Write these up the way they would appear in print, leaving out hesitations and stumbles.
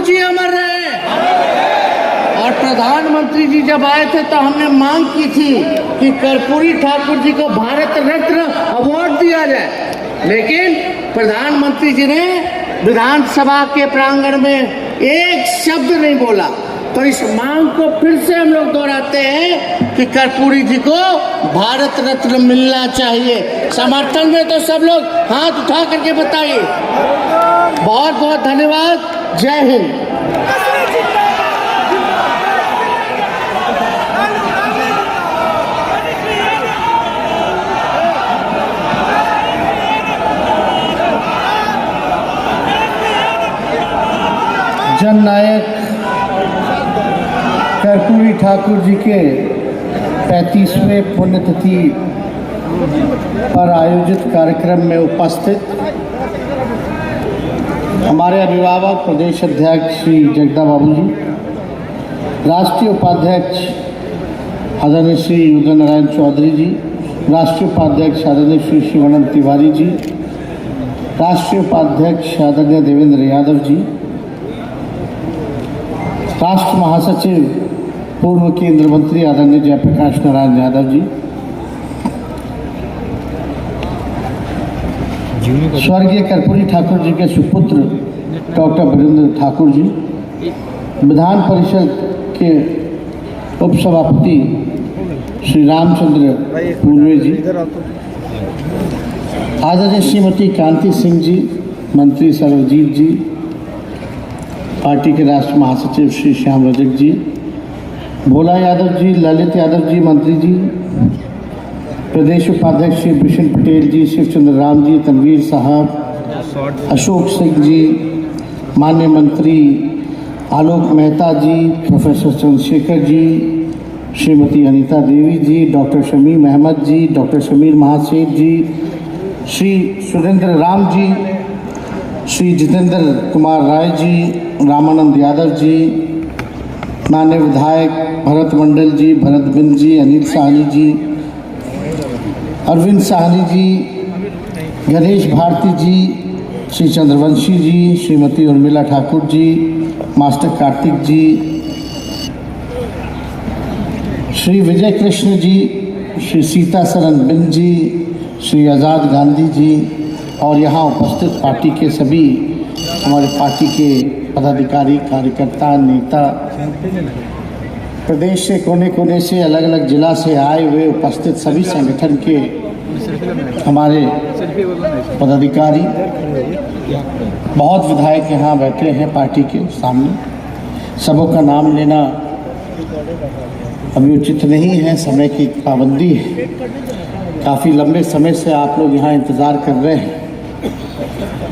जी अमर रहे। और प्रधानमंत्री जी जब आए थे तो हमने मांग की थी कि कर्पूरी ठाकुर जी को भारत रत्न अवार्ड दिया जाए, लेकिन प्रधानमंत्री जी ने विधानसभा के प्रांगण में एक शब्द नहीं बोला। तो इस मांग को फिर से हम लोग दोहराते हैं कि कर्पूरी जी को भारत रत्न मिलना चाहिए। समर्थन में तो सब लोग हाथ उठा करके बताइए। बहुत बहुत धन्यवाद। जय हिंद। जननायक कर्पूरी ठाकुर जी के 35वें पुण्यतिथि पर आयोजित कार्यक्रम में उपस्थित हमारे अभिभावक प्रदेश अध्यक्ष श्री जगदा बाबू जी, राष्ट्रीय उपाध्यक्ष आदरणीय श्री उदय नारायण चौधरी जी, राष्ट्रीय उपाध्यक्ष आदरणीय श्री शिवानंद तिवारी जी, राष्ट्रीय उपाध्यक्ष आदरणीय देवेंद्र यादव जी, राष्ट्र महासचिव पूर्व केंद्रीय मंत्री आदरणीय जयप्रकाश नारायण यादव जी, स्वर्गीय कर्पूरी ठाकुर जी के सुपुत्र डॉक्टर वीरेंद्र ठाकुर जी, विधान परिषद के उपसभापति श्री रामचंद्र पूर्वे जी, आदरणीय श्रीमती कांति सिंह जी, मंत्री सर्वजीत जी, पार्टी के राष्ट्रीय महासचिव श्री श्याम रजक जी, भोला यादव जी, ललित यादव जी, मंत्री जी, प्रदेश उपाध्यक्ष श्री भूषण पटेल जी, शिवचंद्र राम जी, तनवीर साहब, अशोक सिंह जी, माननीय मंत्री आलोक मेहता जी, प्रोफेसर चंद्रशेखर जी, श्रीमती अनीता देवी जी, डॉक्टर शमीम अहमद जी, डॉक्टर शमीर महासेठ जी, श्री सुरेंद्र राम जी, श्री जितेंद्र कुमार राय जी, रामानंद यादव जी, माननीय विधायक भरत मंडल जी, भरत बिंद जी, अनिल साहनी जी, अरविंद साहनी जी, गणेश भारती जी, श्री चंद्रवंशी जी, श्रीमती उर्मिला ठाकुर जी, मास्टर कार्तिक जी, श्री विजय कृष्ण जी, श्री सीता सरन बिंद जी, श्री आज़ाद गांधी जी और यहाँ उपस्थित पार्टी के सभी हमारे पार्टी के पदाधिकारी, कार्यकर्ता, नेता, प्रदेश से कोने कोने से अलग अलग जिला से आए हुए उपस्थित सभी संगठन के हमारे पदाधिकारी, बहुत विधायक यहाँ बैठे हैं पार्टी के सामने। सबों का नाम लेना अभी उचित नहीं है, समय की पाबंदी है। काफ़ी लंबे समय से आप लोग यहाँ इंतज़ार कर रहे हैं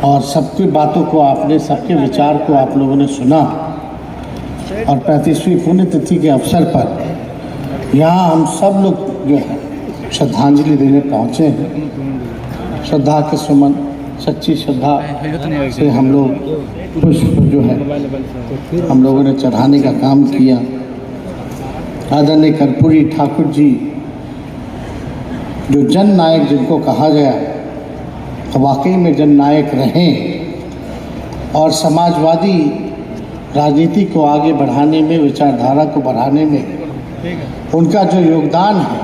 और सबकी बातों को आपने, सबके विचार को आप लोगों ने सुना और 35वीं पुण्यतिथि के अवसर पर यहाँ हम सब लोग जो है श्रद्धांजलि देने पहुँचे हैं। श्रद्धा के सुमन, सच्ची श्रद्धा से हम लोग पुष्प जो है हम लोगों ने चढ़ाने का काम किया। आदरणीय कर्पूरी ठाकुर जी जो जन नायक जिनको कहा गया, वाकई में जन नायक रहें और समाजवादी राजनीति को आगे बढ़ाने में, विचारधारा को बढ़ाने में उनका जो योगदान है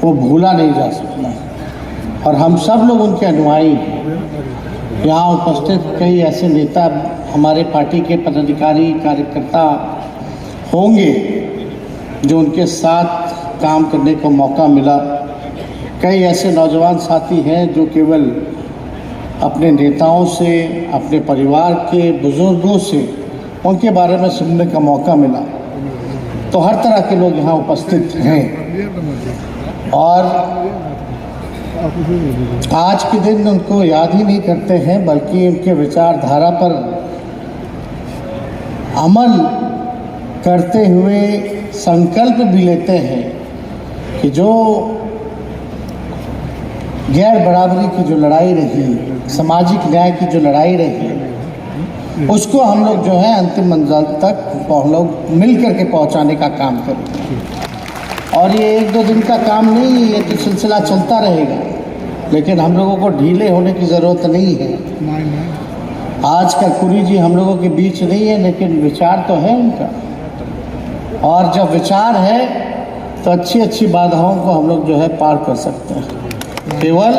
वो भूला नहीं जा सकता और हम सब लोग उनके अनुयायी हैं। यहाँ उपस्थित कई ऐसे नेता, हमारे पार्टी के पदाधिकारी, कार्यकर्ता होंगे जो उनके साथ काम करने को मौका मिला। कई ऐसे नौजवान साथी हैं जो केवल अपने नेताओं से, अपने परिवार के बुजुर्गों से उनके बारे में सुनने का मौका मिला। तो हर तरह के लोग यहाँ उपस्थित हैं और आज के दिन उनको याद ही नहीं करते हैं, बल्कि उनके विचारधारा पर अमल करते हुए संकल्प भी लेते हैं कि जो गैर बराबरी की जो लड़ाई रही, सामाजिक न्याय की जो लड़ाई रही, उसको हम लोग जो है अंतिम मंजिल तक हम लोग मिल करके पहुंचाने का काम करें। और ये 1-2 दिन का काम नहीं, ये तो सिलसिला चलता रहेगा, लेकिन हम लोगों को ढीले होने की ज़रूरत नहीं है। आज कर्पूरी जी हम लोगों के बीच नहीं है, लेकिन विचार तो है उनका, और जब विचार है तो अच्छी अच्छी बाधाओं को हम लोग जो है पार कर सकते हैं। केवल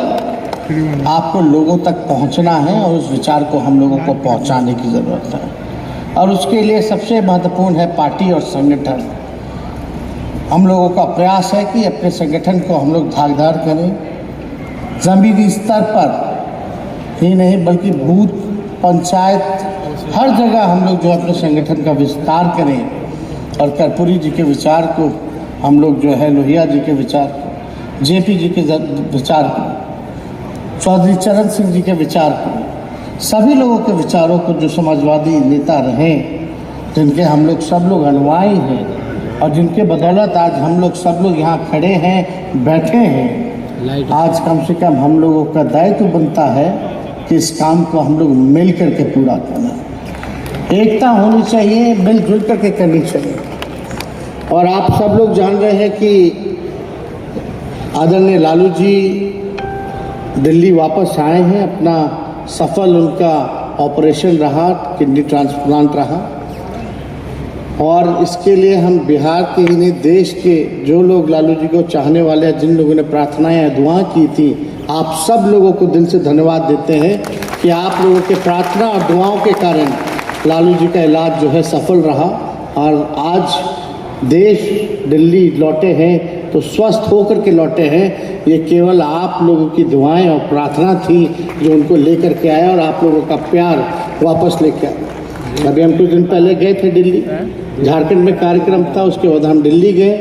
आपको लोगों तक पहुंचना है और उस विचार को हम लोगों को पहुंचाने की ज़रूरत है, और उसके लिए सबसे महत्वपूर्ण है पार्टी और संगठन। हम लोगों का प्रयास है कि अपने संगठन को हम लोग धाकधार करें, ज़मीनी स्तर पर ही नहीं बल्कि बूथ, पंचायत, हर जगह हम लोग जो अपने संगठन का विस्तार करें, और कर्पूरी जी के विचार को हम लोग जो है, लोहिया जी के विचार को, जेपी जी के विचार को, चौधरी चरण सिंह जी के विचार को, सभी लोगों के विचारों को, जो समाजवादी नेता रहे, जिनके हम लोग सब लोग अनुयायी हैं और जिनके बदौलत आज हम लोग सब लोग यहाँ खड़े हैं, बैठे हैं, आज कम से कम हम लोगों का दायित्व बनता है कि इस काम को हम लोग मिल करके पूरा करना। एकता होनी चाहिए, मिलजुल करके करनी चाहिए। और आप सब लोग जान रहे हैं कि आदरणीय लालू जी दिल्ली वापस आए हैं। अपना सफल उनका ऑपरेशन रहा, किडनी ट्रांसप्लांट रहा, और इसके लिए हम बिहार के ही नहीं, देश के जो लोग लालू जी को चाहने वाले हैं, जिन लोगों ने प्रार्थनाएं दुआ की थी, आप सब लोगों को दिल से धन्यवाद देते हैं कि आप लोगों के प्रार्थना और दुआओं के कारण लालू जी का इलाज जो है सफल रहा, और आज देश दिल्ली लौटे हैं तो स्वस्थ होकर के लौटे हैं। ये केवल आप लोगों की दुआएं और प्रार्थना थी जो उनको लेकर के आया, और आप लोगों का प्यार वापस लेके आया। अभी हम कुछ दिन पहले गए थे दिल्ली, झारखंड में कार्यक्रम था, उसके बाद हम दिल्ली गए।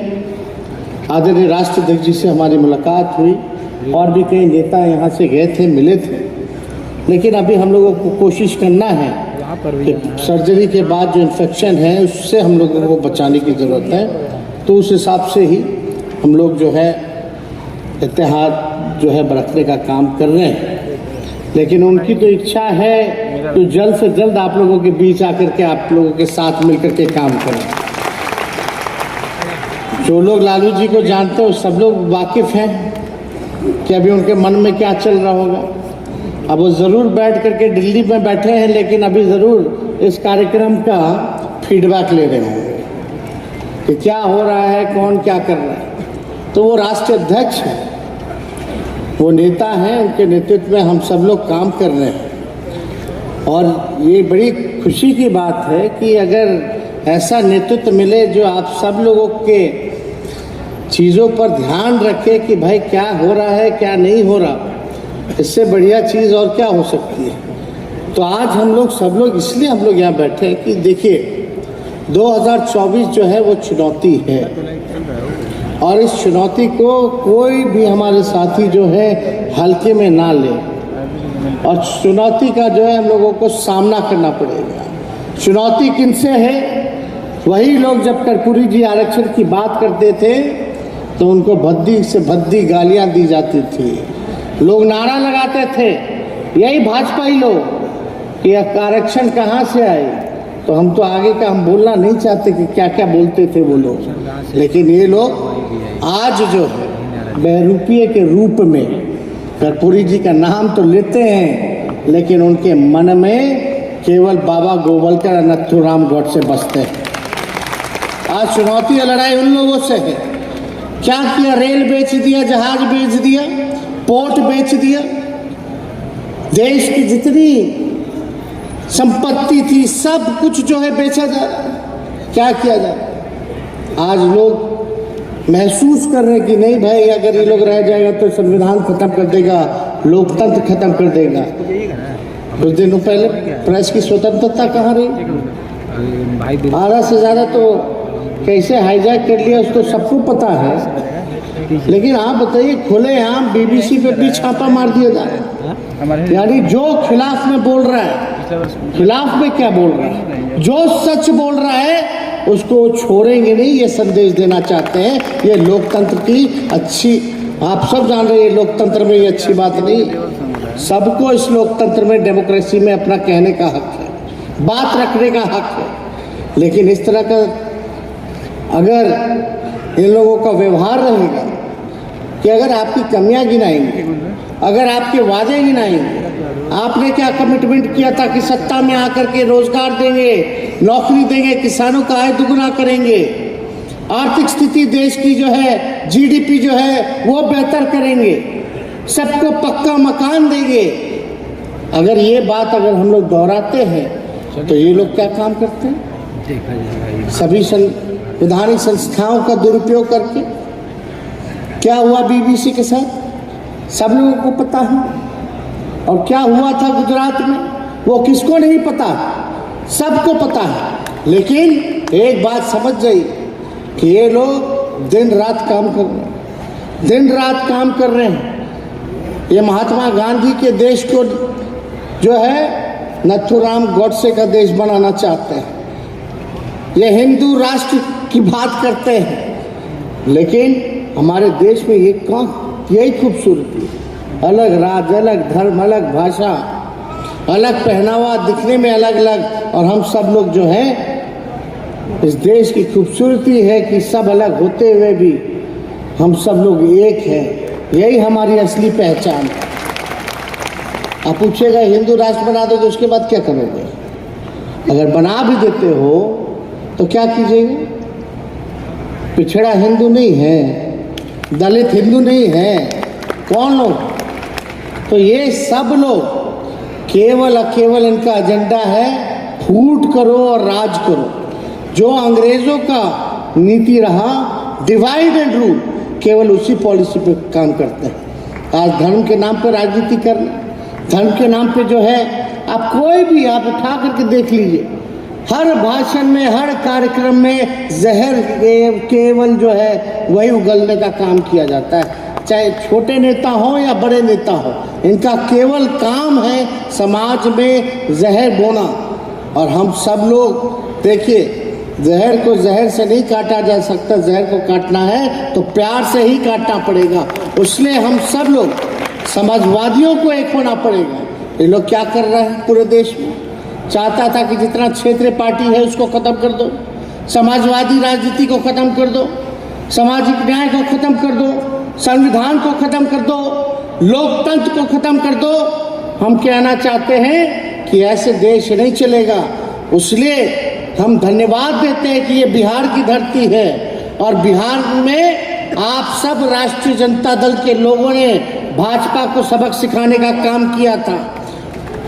आदरणीय राष्ट्राध्यक्ष जी से हमारी मुलाकात हुई, और भी कई नेता यहाँ से गए थे, मिले थे। लेकिन अभी हम लोगों को कोशिश करना है कि सर्जरी के बाद जो इन्फेक्शन है उससे हम लोगों को बचाने की ज़रूरत है। तो उस हिसाब से ही हम लोग जो है इत्तेहाद जो है बरतने का काम कर रहे हैं। लेकिन उनकी तो इच्छा है तो जल्द से जल्द आप लोगों के बीच आकर के आप लोगों के साथ मिलकर के काम करें। जो लोग लालू जी को जानते हैं सब लोग वाकिफ़ हैं कि अभी उनके मन में क्या चल रहा होगा। अब वो ज़रूर बैठ करके दिल्ली में बैठे हैं, लेकिन अभी ज़रूर इस कार्यक्रम का फीडबैक ले रहे होंगे कि क्या हो रहा है, कौन क्या कर रहा है। तो वो राष्ट्रीय अध्यक्ष हैं, वो नेता हैं, उनके नेतृत्व में हम सब लोग काम कर रहे हैं। और ये बड़ी खुशी की बात है कि अगर ऐसा नेतृत्व मिले जो आप सब लोगों के चीज़ों पर ध्यान रखे कि भाई क्या हो रहा है, क्या नहीं हो रहा, इससे बढ़िया चीज़ और क्या हो सकती है। तो आज हम लोग सब लोग इसलिए हम लोग यहाँ बैठे हैं कि देखिए 2024 जो है वो चुनौती है, और इस चुनौती को कोई भी हमारे साथी जो है हल्के में ना ले, और चुनौती का जो है हम लोगों को सामना करना पड़ेगा। चुनौती किनसे है? वही लोग जब कर्पूरी जी आरक्षण की बात करते थे तो उनको भद्दी से भद्दी गालियां दी जाती थी, लोग नारा लगाते थे, यही भाजपाई लोग कि आरक्षण कहाँ से आए। तो हम तो आगे का हम बोलना नहीं चाहते कि क्या क्या बोलते थे वो लोग, लेकिन ये लोग आज जो है बहरूपिये के रूप में कर्पूरी जी का नाम तो लेते हैं, लेकिन उनके मन में केवल बाबा गोवलकर और नथुराम गोडसे बसते हैं। आज चुनौती लड़ाई उन लोगों से है। क्या किया? रेल बेच दिया, जहाज बेच दिया, पोर्ट बेच दिया, देश की जितनी संपत्ति थी सब कुछ जो है बेचा जा रहा है। क्या किया जाए? आज लोग महसूस कर रहे हैं कि नहीं भाई, अगर ये लोग रह जाएगा तो संविधान खत्म कर देगा, लोकतंत्र खत्म कर देगा। कुछ दिनों पहले प्रेस की स्वतंत्रता कहाँ रही? आधा से ज़्यादा तो कैसे हाईजैक कर लिया उसको सबको पता है। लेकिन आप बताइए, खुलेआम बीबीसी पे भी छापा मार दिया जा रहा है। यानी जो खिलाफ में बोल रहा है, खिलाफ में क्या बोल रहा है, जो सच बोल रहा है उसको छोड़ेंगे नहीं, ये संदेश देना चाहते हैं। ये लोकतंत्र की अच्छी, आप सब जान रहे हैं लोकतंत्र में ये अच्छी बात नहीं। सबको इस लोकतंत्र में, डेमोक्रेसी में अपना कहने का हक है, बात रखने का हक है। लेकिन इस तरह का अगर इन लोगों का व्यवहार रहेगा कि अगर आपकी कमियां गिनाएंगे, अगर आपके वादे गिनाएंगे, आपने क्या कमिटमेंट किया था कि सत्ता में आकर के रोजगार देंगे, नौकरी देंगे, किसानों का आय दुगुना करेंगे, आर्थिक स्थिति देश की जो है, जीडीपी जो है वो बेहतर करेंगे, सबको पक्का मकान देंगे। अगर ये बात अगर हम लोग दोहराते हैं तो ये लोग क्या काम करते हैं? सभी संवैधानिक संस्थाओं का दुरुपयोग करके क्या हुआ बीबीसी के साथ सब लोगों को पता है, और क्या हुआ था गुजरात में वो किसको नहीं पता, सबको पता है। लेकिन एक बात समझ जाइए कि ये लोग दिन रात काम कर रहे हैं, दिन रात काम कर रहे हैं। ये महात्मा गांधी के देश को जो है नथुराम गॉडसे का देश बनाना चाहते हैं, ये हिंदू राष्ट्र की बात करते हैं। लेकिन हमारे देश में ये कौन, यही खूबसूरती है, अलग राज्य, अलग धर्म, अलग भाषा, अलग पहनावा, दिखने में अलग अलग, और हम सब लोग जो है, इस देश की खूबसूरती है कि सब अलग होते हुए भी हम सब लोग एक हैं। यही हमारी असली पहचान है। आप पूछेगा हिंदू राष्ट्र बना दो तो उसके बाद क्या करोगे? अगर बना भी देते हो तो क्या कीजिएगा? पिछड़ा हिंदू नहीं है, दलित हिंदू नहीं है, कौन लोग? तो ये सब लोग केवल अकेवल इनका एजेंडा है फूट करो और राज करो। जो अंग्रेजों का नीति रहा डिवाइड एंड रूल, केवल उसी पॉलिसी पे काम करते हैं। आज धर्म के नाम पर राजनीति करना, धर्म के नाम पे जो है, आप कोई भी आप उठा करके देख लीजिए, हर भाषण में, हर कार्यक्रम में जहर केवल जो है वही उगलने का काम किया जाता है। चाहे छोटे नेता हो या बड़े नेता हो, इनका केवल काम है समाज में जहर बोना। और हम सब लोग देखिए, जहर को जहर से नहीं काटा जा सकता, जहर को काटना है तो प्यार से ही काटना पड़ेगा। इसलिए हम सब लोग समाजवादियों को एक होना पड़ेगा। ये लोग क्या कर रहे हैं पूरे देश में? चाहता था कि जितना क्षेत्रीय पार्टी है उसको खत्म कर दो, समाजवादी राजनीति को खत्म कर दो, सामाजिक न्याय को खत्म कर दो, संविधान को खत्म कर दो, लोकतंत्र को खत्म कर दो। हम कहना चाहते हैं कि ऐसे देश नहीं चलेगा। इसलिए हम धन्यवाद देते हैं कि ये बिहार की धरती है, और बिहार में आप सब राष्ट्रीय जनता दल के लोगों ने भाजपा को सबक सिखाने का काम किया था।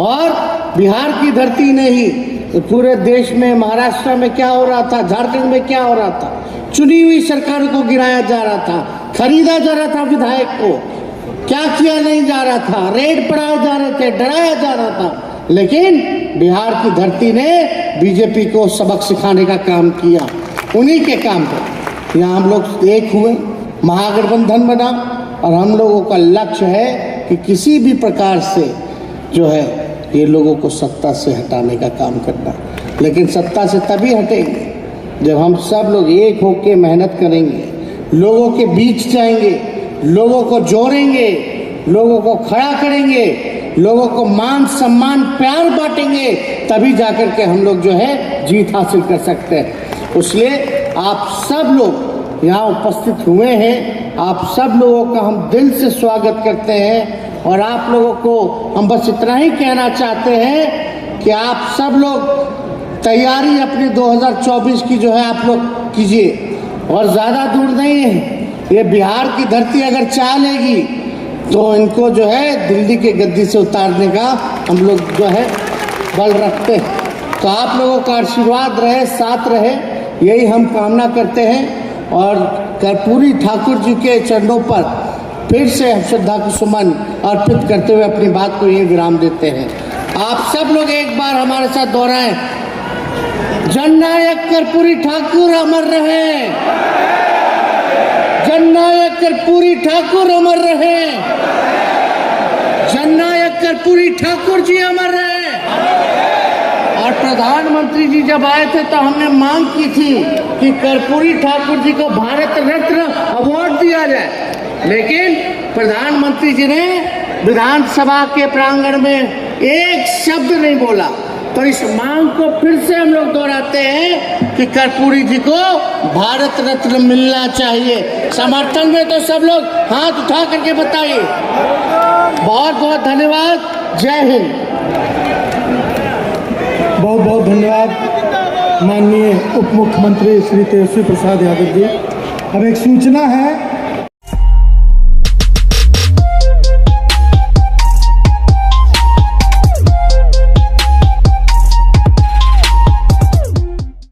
और बिहार की धरती नहीं, तो पूरे देश में, महाराष्ट्र में क्या हो रहा था, झारखंड में क्या हो रहा था, चुनी हुई सरकार को गिराया जा रहा था, खरीदा जा रहा था विधायक को, क्या किया नहीं जा रहा था, रेड पड़ाए जा रहे थे, डराया जा रहा था। लेकिन बिहार की धरती ने बीजेपी को सबक सिखाने का काम किया। उन्हीं के काम पर यहाँ हम लोग एक हुए, महागठबंधन बना, और हम लोगों का लक्ष्य है कि किसी भी प्रकार से जो है ये लोगों को सत्ता से हटाने का काम करना। लेकिन सत्ता से तभी हटेंगे जब हम सब लोग एक होकर मेहनत करेंगे, लोगों के बीच जाएंगे, लोगों को जोड़ेंगे, लोगों को खड़ा करेंगे, लोगों को मान सम्मान प्यार बांटेंगे, तभी जाकर के हम लोग जो है जीत हासिल कर सकते हैं। इसलिए आप सब लोग यहाँ उपस्थित हुए हैं, आप सब लोगों का हम दिल से स्वागत करते हैं। और आप लोगों को हम बस इतना ही कहना चाहते हैं कि आप सब लोग तैयारी अपनी 2024 की जो है आप लोग कीजिए, और ज़्यादा दूर नहीं है। ये बिहार की धरती अगर चाह लेगी तो इनको जो है दिल्ली के गद्दी से उतारने का हम लोग जो है बल रखते हैं। तो आप लोगों का आशीर्वाद रहे, साथ रहे, यही हम कामना करते हैं। और कर्पूरी ठाकुर जी के चरणों पर फिर से हम श्रद्धा को सुमन अर्पित करते हुए अपनी बात को यही विराम देते हैं। आप सब लोग एक बार हमारे साथ दोहराएं, जननायक कर्पूरी ठाकुर अमर रहे, जननायक कर्पूरी ठाकुर अमर रहे, जननायक कर्पूरी ठाकुर जी अमर रहे। और प्रधानमंत्री जी जब आए थे तो हमने मांग की थी कि कर्पूरी ठाकुर जी को भारत रत्न अवार्ड दिया जाए, लेकिन प्रधानमंत्री जी ने विधानसभा के प्रांगण में एक शब्द नहीं बोला। तो इस मांग को फिर से हम लोग दोहराते हैं कि कर्पूरी जी को भारत रत्न मिलना चाहिए। समर्थन में तो सब लोग हाथ उठा करके बताइए। बहुत बहुत धन्यवाद। जय हिंद। बहुत बहुत धन्यवाद माननीय उप मुख्यमंत्री श्री तेजस्वी प्रसाद यादव जी। अब एक सूचना है